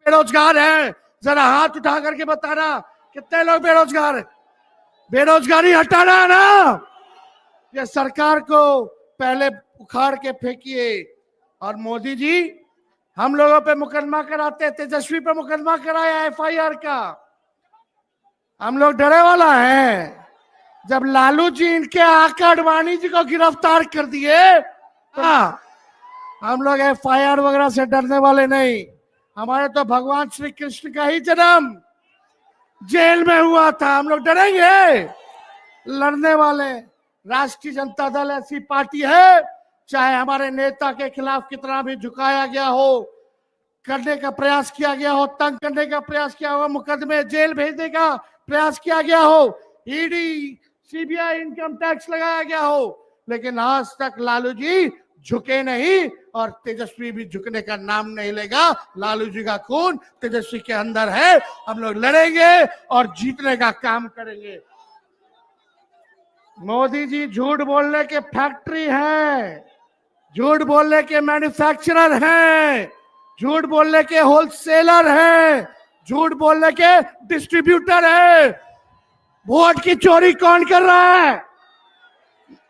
बेरोजगार हैं? जरा हाथ उठा करके बताना कितने लोग बेरोजगार हैं। बेरोजगारी हटाना है ना। ये सरकार को पहले उखाड़ के फेंकिए। और मोदी जी हम लोगों पे मुकदमा कराते, तेजस्वी पे मुकदमा कराया एफआईआर का। हम लोग डरे वाला है। जब लालू जी इनके आका आडवाणी जी को गिरफ्तार कर दिए, हम लोग एफआईआर वगैरह से डरने वाले नहीं। हमारे तो भगवान श्री कृष्ण का ही जन्म जेल में हुआ था। हम लोग डरेंगे? लड़ने वाले। राष्ट्रीय जनता दल ऐसी पार्टी है, चाहे हमारे नेता के खिलाफ कितना भी झुकाया गया हो, करने का प्रयास किया गया हो, तंग करने का प्रयास किया हो, मुकदमे जेल भेजने का प्रयास किया गया हो, ईडी सीबीआई इनकम टैक्स लगाया गया हो, लेकिन आज तक लालू जी झुके नहीं और तेजस्वी भी झुकने का नाम नहीं लेगा। लालू जी का खून तेजस्वी के अंदर है। हम लोग लड़ेंगे और जीतने का काम करेंगे। मोदी जी झूठ बोलने के फैक्ट्री हैं, झूठ बोलने के मैन्युफैक्चरर हैं, झूठ बोलने के होलसेलर हैं, झूठ बोलने के डिस्ट्रीब्यूटर हैं। वोट की चोरी कौन कर रहा है?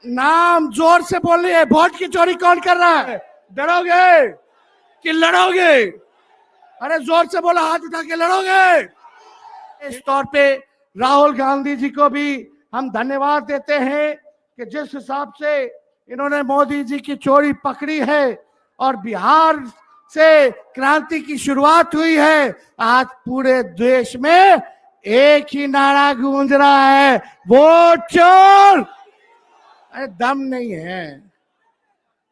नाम जोर से बोलिए। वोट की चोरी कौन कर रहा है? डरोगे कि लड़ोगे? अरे जोर से बोला, हाथ उठा के लड़ोगे। इस तौर पे राहुल गांधी जी को भी हम धन्यवाद देते हैं कि जिस हिसाब से इन्होंने मोदी जी की चोरी पकड़ी है और बिहार से क्रांति की शुरुआत हुई है। आज पूरे देश में एक ही नारा गूंज रहा है, वोट चोर। अरे दम नहीं है।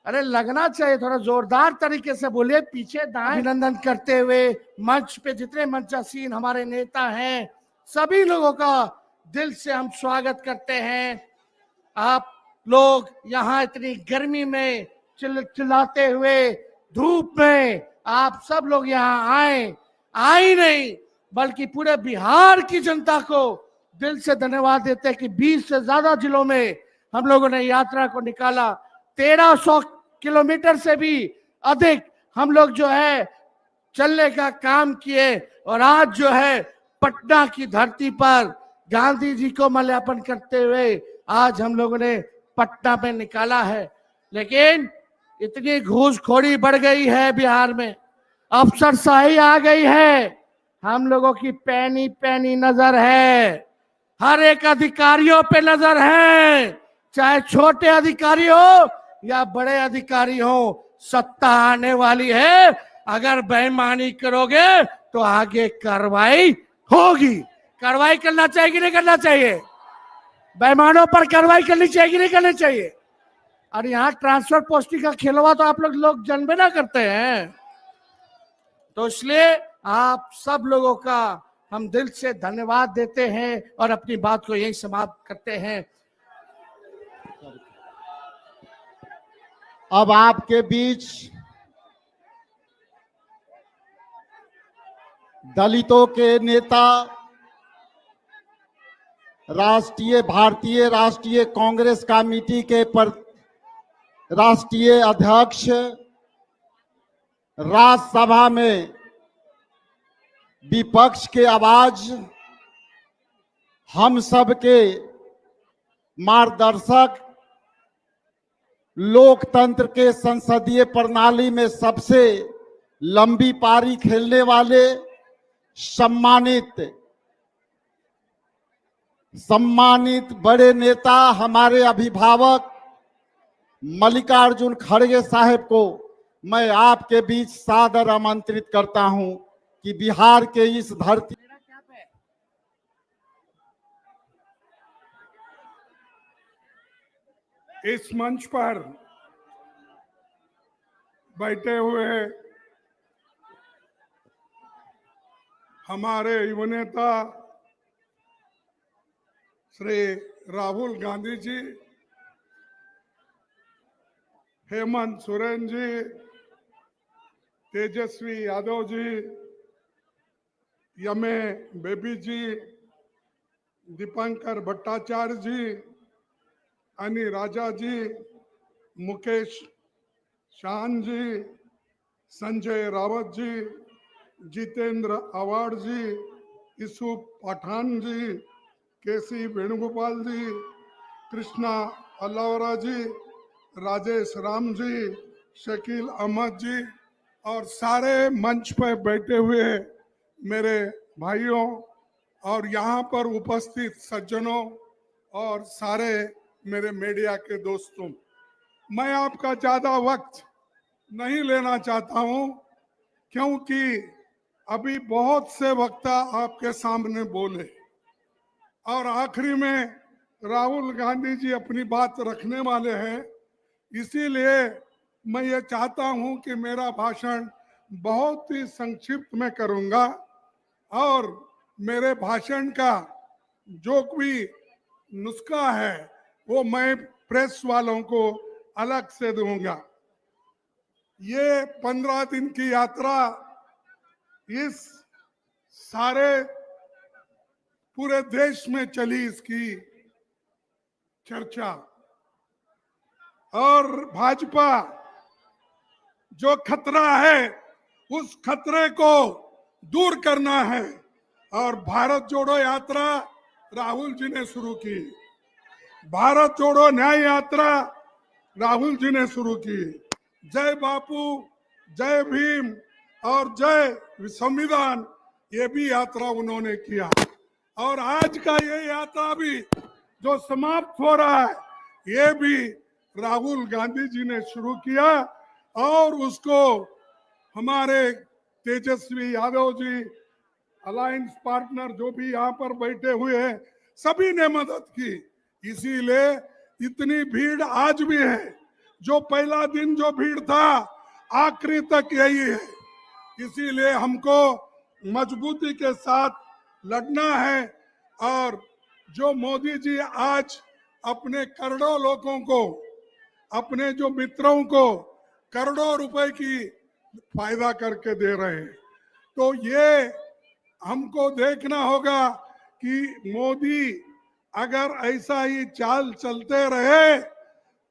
अरे लगना चाहिए, थोड़ा जोरदार तरीके से बोलिए। पीछे दाएं अभिनंदन करते हुए मंच पे जितने मंचासीन हमारे नेता हैं, सभी लोगों का दिल से हम स्वागत करते हैं। आप लोग यहाँ इतनी गर्मी में चिल्लाते हुए धूप में आप सब लोग यहाँ आए नहीं, बल्कि पूरे बिहार की जनता को दिल से धन्यवाद देते हैं कि 20 से ज्यादा जिलों में हम लोगों ने यात्रा को निकाला। 1300 किलोमीटर से भी अधिक हम लोग जो है चलने का काम किए और आज जो है पटना की धरती पर गांधी जी को माल्यार्पण करते हुए आज हम लोगों ने पटना में निकाला है। लेकिन इतनी घूसखोरी बढ़ गई है बिहार में, अफसरशाही आ गई है, हम लोगों की पैनी पैनी नजर है, हर एक अधिकारियों पे नजर है, चाहे छोटे अधिकारी हो या बड़े अधिकारी हो। सत्ता आने वाली है, अगर बेईमानी करोगे तो आगे कार्रवाई होगी। कार्रवाई करना चाहिए कि नहीं करना चाहिए? बेईमानों पर कार्रवाई करनी चाहिए कि नहीं करनी चाहिए? और यहाँ ट्रांसफर पोस्टिंग का खेलवा तो आप लोग जानबे ना करते हैं। तो इसलिए आप सब लोगों का हम दिल से धन्यवाद देते हैं और अपनी बात को यही समाप्त करते हैं। अब आपके बीच दलितों के नेता, भारतीय राष्ट्रीय कांग्रेस कमेटी के राष्ट्रीय अध्यक्ष, राज्यसभा में विपक्ष के आवाज, हम सब के मार्गदर्शक, लोकतंत्र के संसदीय प्रणाली में सबसे लंबी पारी खेलने वाले सम्मानित बड़े नेता, हमारे अभिभावक मल्लिकार्जुन खड़गे साहब को मैं आपके बीच सादर आमंत्रित करता हूं कि बिहार के इस धरती इस मंच पर बैठे हुए हमारे युवा नेता श्री राहुल गांधी जी, हेमंत सोरेन जी, तेजस्वी यादव जी, यमे बेबी जी, दीपंकर भट्टाचार्य जी, अनिल राजा जी, मुकेश शान जी, संजय रावत जी, जितेंद्र अवार्ड जी, यूसुफ पठान जी, केसी वेणुगोपाल जी, कृष्णा अलावरा जी, राजेश राम जी, शकील अहमद जी और सारे मंच पर बैठे हुए मेरे भाइयों और यहाँ पर उपस्थित सज्जनों और सारे मेरे मीडिया के दोस्तों, मैं आपका ज्यादा वक्त नहीं लेना चाहता हूँ क्योंकि अभी बहुत से वक्ता आपके सामने बोले और आखिरी में राहुल गांधी जी अपनी बात रखने वाले हैं। इसीलिए मैं ये चाहता हूं कि मेरा भाषण बहुत ही संक्षिप्त में करूंगा और मेरे भाषण का जो भी नुस्खा है वो मैं प्रेस वालों को अलग से दूंगा। ये 15 दिन की यात्रा इस सारे पूरे देश में चली, इसकी चर्चा, और भाजपा जो खतरा है उस खतरे को दूर करना है और भारत जोड़ो यात्रा राहुल जी ने शुरू की, भारत जोड़ो न्याय यात्रा राहुल जी ने शुरू की, जय बापू, जय भीम और जय संविधान ये भी यात्रा उन्होंने किया और आज का ये यात्रा भी जो समाप्त हो रहा है ये भी राहुल गांधी जी ने शुरू किया और उसको हमारे तेजस्वी यादव जी, अलायंस पार्टनर जो भी यहाँ पर बैठे हुए हैं, सभी ने मदद की। इसीलिए इतनी भीड़ आज भी है। जो पहला दिन जो भीड़ था आखिरी तक यही है। इसीलिए हमको मजबूती के साथ लड़ना है और जो मोदी जी आज अपने करोड़ों लोगों को, अपने जो मित्रों को करोड़ों रुपए की फायदा करके दे रहे हैं, तो ये हमको देखना होगा कि मोदी अगर ऐसा ही चाल चलते रहे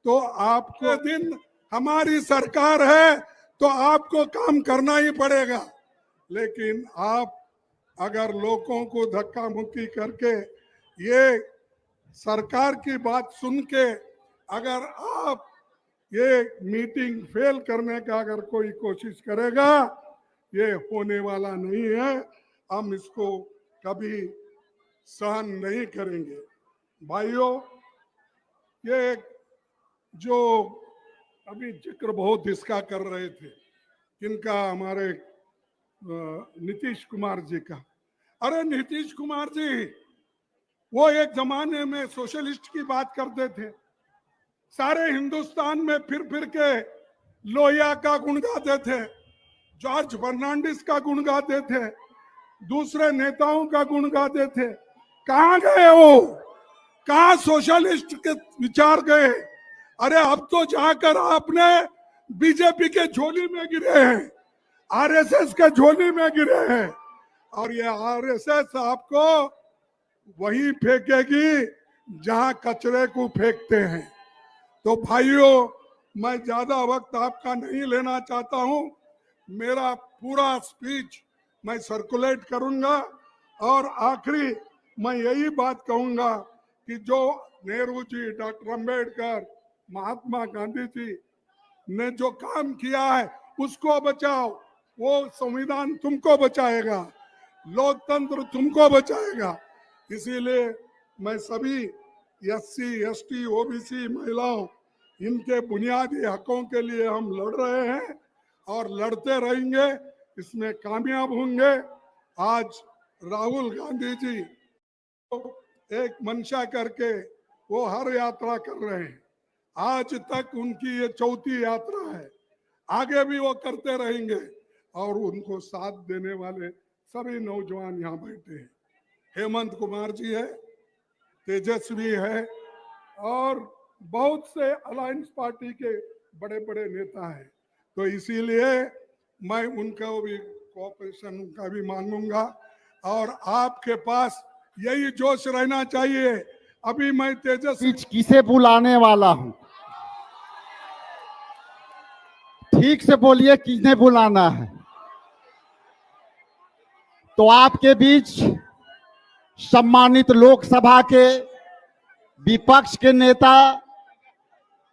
तो आपको दिन हमारी सरकार है तो आपको काम करना ही पड़ेगा। लेकिन आप अगर लोगों को धक्का मुक्की करके ये सरकार की बात सुन के अगर आप ये मीटिंग फेल करने का अगर कोई कोशिश करेगा, ये होने वाला नहीं है। हम इसको कभी सहन नहीं करेंगे। भाइयों, ये जो अभी जिक्र बहुत इसका कर रहे थे, किनका, हमारे नीतीश कुमार जी का। अरे नीतीश कुमार जी वो एक जमाने में सोशलिस्ट की बात करते थे, सारे हिंदुस्तान में फिर के लोहिया का गुण गाते थे, जॉर्ज फर्नांडिस का गुण गाते थे, दूसरे नेताओं का गुण गाते थे। कहाँ गए वो? कहाँ सोशलिस्ट के विचार गए? अरे अब तो जाकर आपने बीजेपी के झोली में गिरे हैं, आरएसएस के झोली में गिरे हैं और ये आरएसएस आपको वही फेंकेगी जहां कचरे को फेंकते हैं। तो भाइयों, मैं ज्यादा वक्त आपका नहीं लेना चाहता हूं। मेरा पूरा स्पीच मैं सर्कुलेट करूंगा और आखिरी मैं यही बात कहूंगा कि जो नेहरू जी, डॉक्टर अंबेडकर, महात्मा गांधी जी ने जो काम किया है उसको बचाओ। वो संविधान तुमको बचाएगा, लोकतंत्र तुमको बचाएगा। इसीलिए मैं सभी एससी, एसटी, ओबीसी, महिलाओं, इनके बुनियादी हकों के लिए हम लड़ रहे हैं और लड़ते रहेंगे, इसमें कामयाब होंगे। आज राहुल गांधी जी एक मंशा करके वो हर यात्रा कर रहे हैं। आज तक उनकी ये चौथी यात्रा है, आगे भी वो करते रहेंगे और उनको साथ देने वाले सभी नौजवान यहाँ बैठे हैं। हेमंत कुमार जी है, तेजस्वी है और बहुत से अलायंस पार्टी के बड़े बड़े नेता हैं। तो इसीलिए मैं उनका भी कोऑपरेशन का भी मांगूंगा और आपके पास यही जोश रहना चाहिए। अभी मैं तेजस्वी किसे बुलाने वाला हूं, ठीक से बोलिए, किसने बुलाना है? तो आपके बीच सम्मानित लोकसभा के विपक्ष के नेता,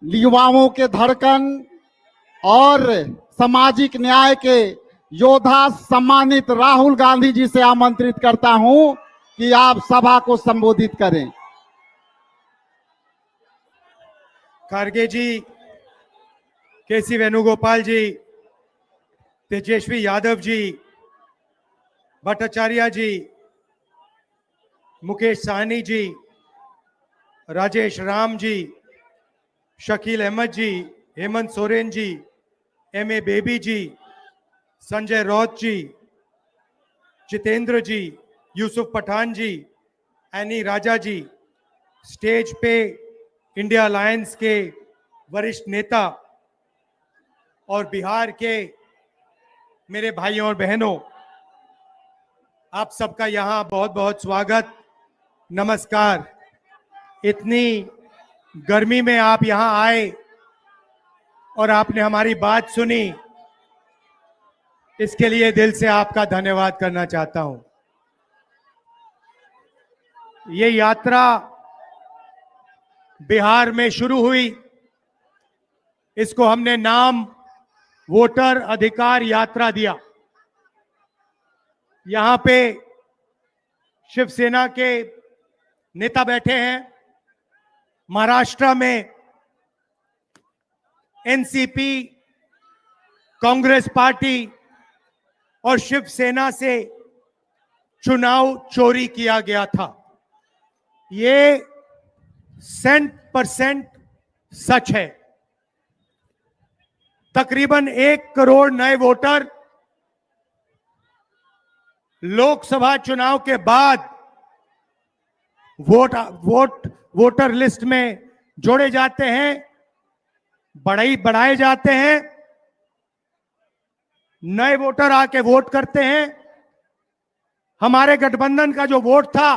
युवाओं के धड़कन और सामाजिक न्याय के योद्धा सम्मानित राहुल गांधी जी से आमंत्रित करता हूं कि आप सभा को संबोधित करें। खारगे जी, केसी वेणुगोपाल जी, तेजस्वी यादव जी, भट्टाचार्य जी, मुकेश सहनी जी, राजेश राम जी, शकील अहमद जी, हेमंत सोरेन जी, एमए बेबी जी, संजय रौत जी, जितेंद्र जी, यूसुफ पठान जी, एनी राजा जी, स्टेज पे इंडिया अलायंस के वरिष्ठ नेता और बिहार के मेरे भाइयों और बहनों, आप सबका यहाँ बहुत बहुत स्वागत, नमस्कार। इतनी गर्मी में आप यहाँ आए और आपने हमारी बात सुनी, इसके लिए दिल से आपका धन्यवाद करना चाहता हूं। ये यात्रा बिहार में शुरू हुई, इसको हमने नाम वोटर अधिकार यात्रा दिया। यहां पे शिवसेना के नेता बैठे हैं, महाराष्ट्र में एनसीपी, कांग्रेस पार्टी और शिवसेना से चुनाव चोरी किया गया था। ये 100% सच है। तकरीबन 1 करोड़ नए वोटर लोकसभा चुनाव के बाद वोटर लिस्ट में जोड़े जाते हैं, बढ़ाए जाते हैं, नए वोटर आके वोट करते हैं। हमारे गठबंधन का जो वोट था,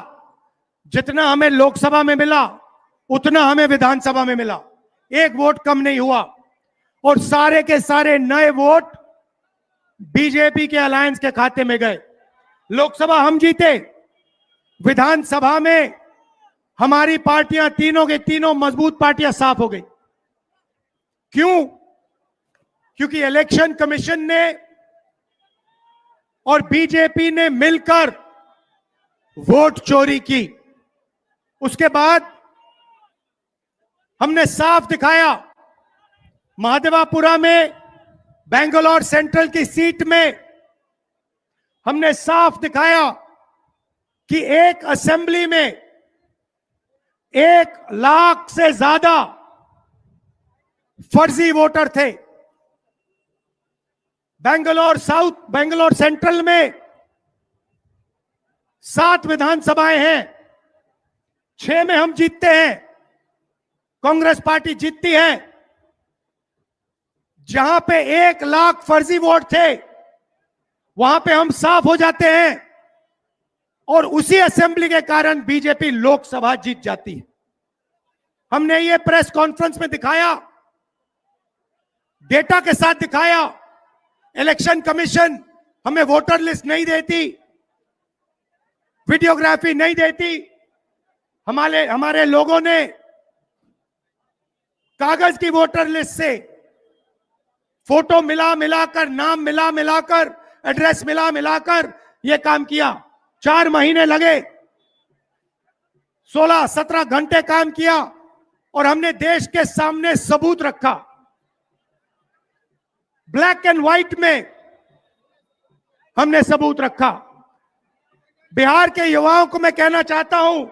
जितना हमें लोकसभा में मिला उतना हमें विधानसभा में मिला, 1 वोट कम नहीं हुआ। और सारे के सारे नए वोट बीजेपी के अलायंस के खाते में गए। लोकसभा हम जीते, विधानसभा में हमारी पार्टियां तीनों के तीनों मजबूत पार्टियां साफ हो गई। क्यों? क्योंकि इलेक्शन कमीशन ने और बीजेपी ने मिलकर वोट चोरी की। उसके बाद हमने साफ दिखाया, महादेवापुरा में बेंगलोर सेंट्रल की सीट में हमने साफ दिखाया कि एक असेंबली में 1 लाख से ज्यादा फर्जी वोटर थे। बेंगलोर सेंट्रल में 7 विधानसभाएं हैं, 6 में हम जीतते हैं, कांग्रेस पार्टी जीतती है। जहां पे 1 लाख फर्जी वोट थे, वहां पे हम साफ हो जाते हैं और उसी असेंबली के कारण बीजेपी लोकसभा जीत जाती है। हमने ये प्रेस कॉन्फ्रेंस में दिखाया, डेटा के साथ दिखाया। इलेक्शन कमीशन हमें वोटर लिस्ट नहीं देती, वीडियोग्राफी नहीं देती। हमारे लोगों ने कागज की वोटर लिस्ट से फोटो मिलाकर, नाम मिलाकर, एड्रेस मिलाकर यह काम किया। 4 महीने लगे, 16-17 घंटे काम किया और हमने देश के सामने सबूत रखा। ब्लैक एंड व्हाइट में हमने सबूत रखा। बिहार के युवाओं को मैं कहना चाहता हूं,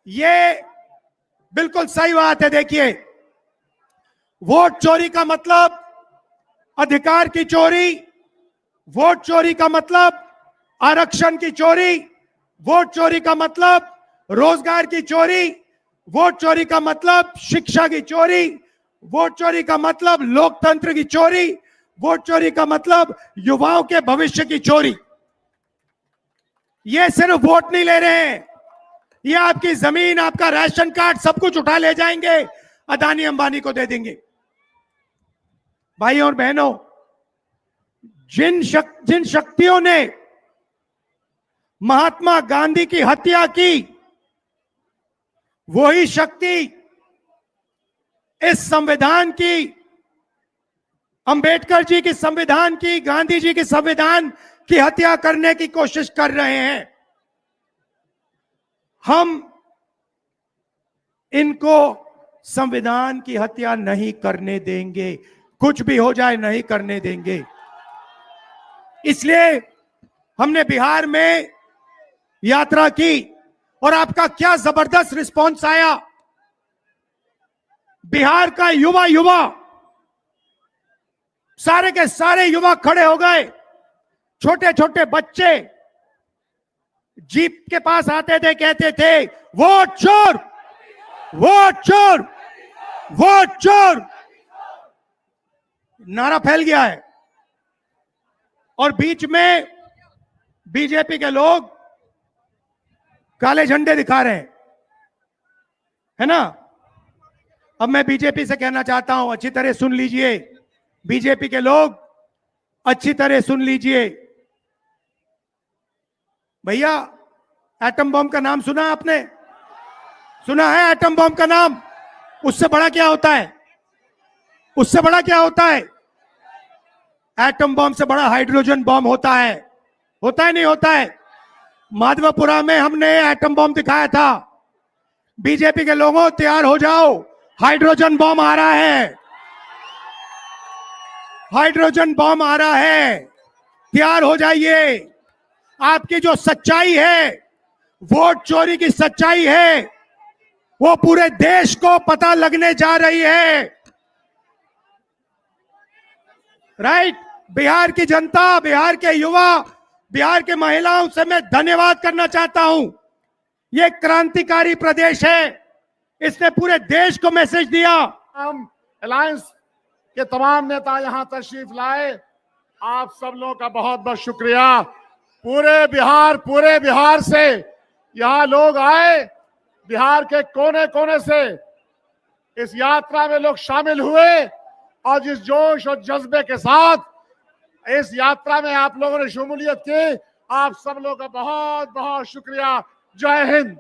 ये बिल्कुल सही बात है। देखिए, वोट चोरी का मतलब अधिकार की चोरी, वोट चोरी का मतलब आरक्षण की चोरी, वोट चोरी का मतलब रोजगार की चोरी, वोट चोरी का मतलब शिक्षा की चोरी, वोट चोरी का मतलब लोकतंत्र की चोरी, वोट चोरी का मतलब युवाओं के भविष्य की चोरी। ये सिर्फ वोट नहीं ले रहे हैं, ये आपकी जमीन, आपका राशन कार्ड, सब कुछ उठा ले जाएंगे, अदानी अंबानी को दे देंगे। भाइयों और बहनों, जिन शक्तियों ने महात्मा गांधी की हत्या की, वही शक्ति इस संविधान की, अंबेडकर जी की संविधान की, गांधी जी की संविधान की हत्या करने की कोशिश कर रहे हैं। हम इनको संविधान की हत्या नहीं करने देंगे, कुछ भी हो जाए नहीं करने देंगे। इसलिए हमने बिहार में यात्रा की और आपका क्या जबरदस्त रिस्पांस आया। बिहार का युवा सारे के सारे युवा खड़े हो गए। छोटे छोटे बच्चे जीप के पास आते थे, कहते थे वोट चोर, वोट चोर, वोट चोर, नारा फैल गया है। और बीच में बीजेपी के लोग काले झंडे दिखा रहे हैं, है ना। अब मैं बीजेपी से कहना चाहता हूं, अच्छी तरह सुन लीजिए, बीजेपी के लोग अच्छी तरह सुन लीजिए। भैया, एटम बम का नाम सुना आपने? सुना है एटम बम का नाम? उससे बड़ा क्या होता है? उससे बड़ा क्या होता है? एटम बम से बड़ा हाइड्रोजन बम होता है। होता है नहीं होता है? माधवपुरा में हमने एटम बम दिखाया था। बीजेपी के लोगों तैयार हो जाओ, हाइड्रोजन बम आ रहा है, हाइड्रोजन बम आ रहा है, तैयार हो जाइए। आपकी जो सच्चाई है, वोट चोरी की सच्चाई है, वो पूरे देश को पता लगने जा रही है। राइट? बिहार की जनता, बिहार के युवा, बिहार के महिलाओं से मैं धन्यवाद करना चाहता हूं। ये क्रांतिकारी प्रदेश है, इसने पूरे देश को मैसेज दिया। हम अलायंस के तमाम नेता यहां तशरीफ लाए, आप सब लोगों का बहुत बहुत शुक्रिया। पूरे बिहार से यहाँ लोग आए, बिहार के कोने कोने से इस यात्रा में लोग शामिल हुए और जिस जोश और जज्बे के साथ इस यात्रा में आप लोगों ने शमूलियत की, आप सब लोगों का बहुत बहुत शुक्रिया। जय हिंद।